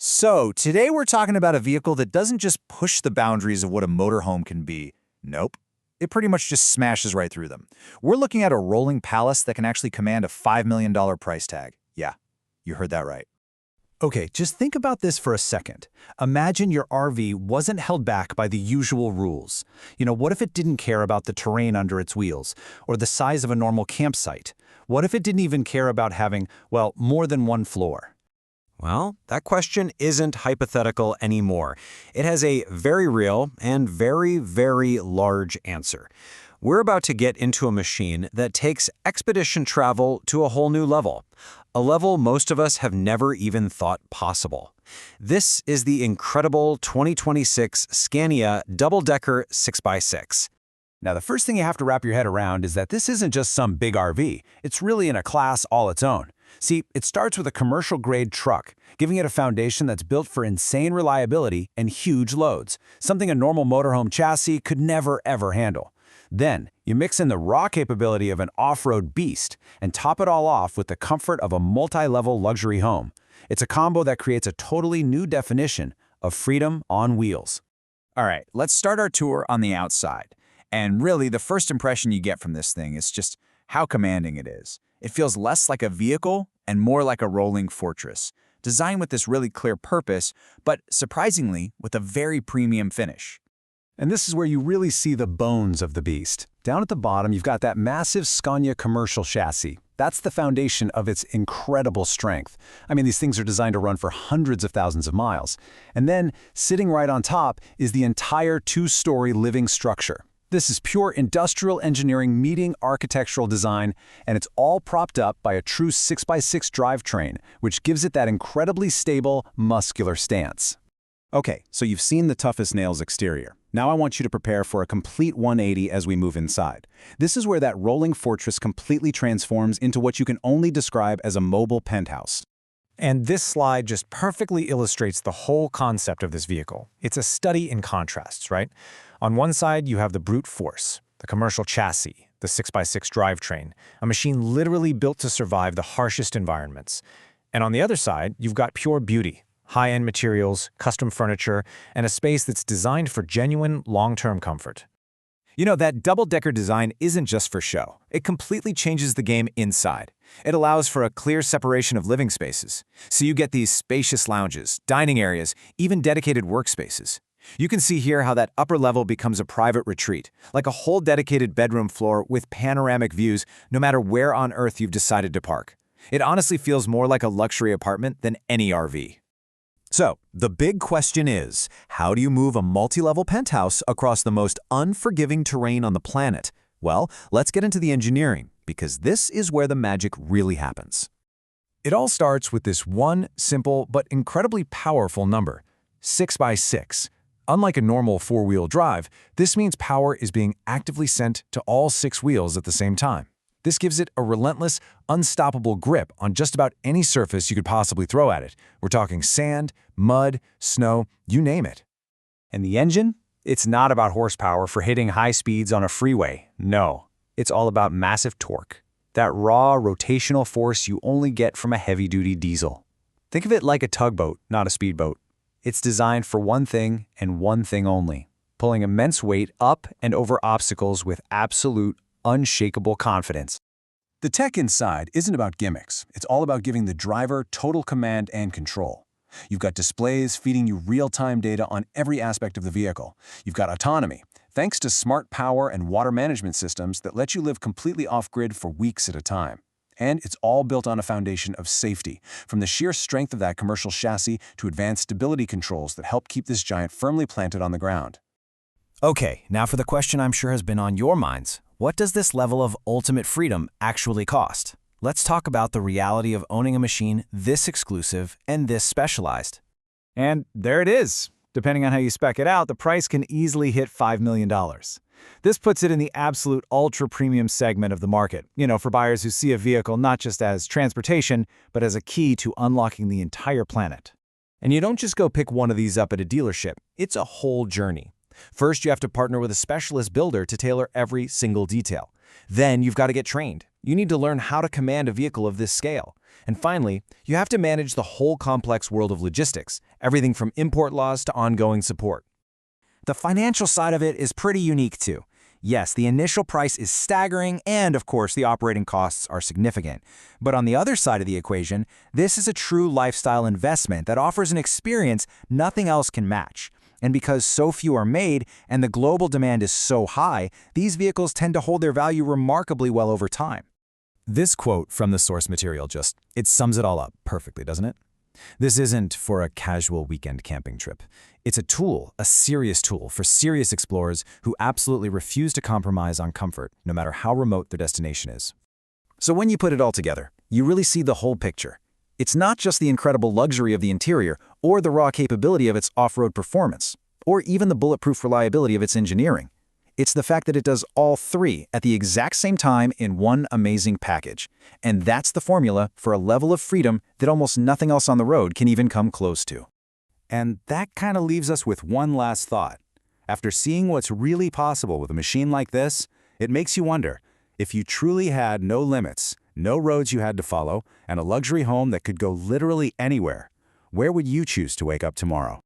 So, today we're talking about a vehicle that doesn't just push the boundaries of what a motorhome can be. Nope. It pretty much just smashes right through them. We're looking at a rolling palace that can actually command a $5 million price tag. Yeah, you heard that right. Okay, just think about this for a second. Imagine your RV wasn't held back by the usual rules. What if it didn't care about the terrain under its wheels, or the size of a normal campsite? What if it didn't even care about having, well, more than one floor? Well, that question isn't hypothetical anymore. It has a very real and very, very large answer. We're about to get into a machine that takes expedition travel to a whole new level, a level most of us have never even thought possible. This is the incredible 2026 Scania double-decker 6x6. Now, the first thing you have to wrap your head around is that this isn't just some big RV. It's really in a class all its own. See, it starts with a commercial-grade truck, giving it a foundation that's built for insane reliability and huge loads, something a normal motorhome chassis could never, ever handle. Then, you mix in the raw capability of an off-road beast and top it all off with the comfort of a multi-level luxury home. It's a combo that creates a totally new definition of freedom on wheels. All right, let's start our tour on the outside. And really, the first impression you get from this thing is just how commanding it is. It feels less like a vehicle and more like a rolling fortress, designed with this really clear purpose, but surprisingly, with a very premium finish. And this is where you really see the bones of the beast. Down at the bottom, you've got that massive Scania commercial chassis. That's the foundation of its incredible strength. I mean, these things are designed to run for hundreds of thousands of miles. And then, sitting right on top is the entire two-story living structure. This is pure industrial engineering meeting architectural design, and it's all propped up by a true 6x6 drivetrain, which gives it that incredibly stable, muscular stance. Okay, so you've seen the toughest nails exterior. Now I want you to prepare for a complete 180 as we move inside. This is where that rolling fortress completely transforms into what you can only describe as a mobile penthouse. And this slide just perfectly illustrates the whole concept of this vehicle. It's a study in contrasts, right? On one side, you have the brute force, the commercial chassis, the 6x6 drivetrain, a machine literally built to survive the harshest environments. And on the other side, you've got pure beauty, high-end materials, custom furniture, and a space that's designed for genuine, long-term comfort. That double-decker design isn't just for show. It completely changes the game inside. It allows for a clear separation of living spaces. So you get these spacious lounges, dining areas, even dedicated workspaces. You can see here how that upper level becomes a private retreat, like a whole dedicated bedroom floor with panoramic views no matter where on earth you've decided to park. It honestly feels more like a luxury apartment than any RV. So, the big question is, how do you move a multi-level penthouse across the most unforgiving terrain on the planet? Well, let's get into the engineering, because this is where the magic really happens. It all starts with this one simple but incredibly powerful number, 6x6. Unlike a normal four-wheel drive, this means power is being actively sent to all six wheels at the same time. This gives it a relentless, unstoppable grip on just about any surface you could possibly throw at it. We're talking sand, mud, snow, you name it. And the engine? It's not about horsepower for hitting high speeds on a freeway. No, it's all about massive torque. That raw rotational force you only get from a heavy-duty diesel. Think of it like a tugboat, not a speedboat. It's designed for one thing and one thing only, pulling immense weight up and over obstacles with absolute, unshakable confidence. The tech inside isn't about gimmicks. It's all about giving the driver total command and control. You've got displays feeding you real-time data on every aspect of the vehicle. You've got autonomy, thanks to smart power and water management systems that let you live completely off-grid for weeks at a time. And it's all built on a foundation of safety, from the sheer strength of that commercial chassis to advanced stability controls that help keep this giant firmly planted on the ground. Okay, now for the question I'm sure has been on your minds. What does this level of ultimate freedom actually cost? Let's talk about the reality of owning a machine this exclusive and this specialized. And there it is. Depending on how you spec it out, the price can easily hit $5 million. This puts it in the absolute ultra-premium segment of the market, for buyers who see a vehicle not just as transportation, but as a key to unlocking the entire planet. And you don't just go pick one of these up at a dealership. It's a whole journey. First, you have to partner with a specialist builder to tailor every single detail. Then, you've got to get trained. You need to learn how to command a vehicle of this scale. And finally, you have to manage the whole complex world of logistics, everything from import laws to ongoing support. The financial side of it is pretty unique too. Yes, the initial price is staggering, and of course the operating costs are significant. But on the other side of the equation, this is a true lifestyle investment that offers an experience nothing else can match. And because so few are made and the global demand is so high, these vehicles tend to hold their value remarkably well over time. This quote from the source material it sums it all up perfectly, doesn't it? This isn't for a casual weekend camping trip. It's a tool, a serious tool for serious explorers who absolutely refuse to compromise on comfort, no matter how remote their destination is. So when you put it all together, you really see the whole picture. It's not just the incredible luxury of the interior or the raw capability of its off-road performance, or even the bulletproof reliability of its engineering. It's the fact that it does all three at the exact same time in one amazing package. And that's the formula for a level of freedom that almost nothing else on the road can even come close to. And that kind of leaves us with one last thought. After seeing what's really possible with a machine like this, it makes you wonder, if you truly had no limits, no roads you had to follow, and a luxury home that could go literally anywhere, where would you choose to wake up tomorrow?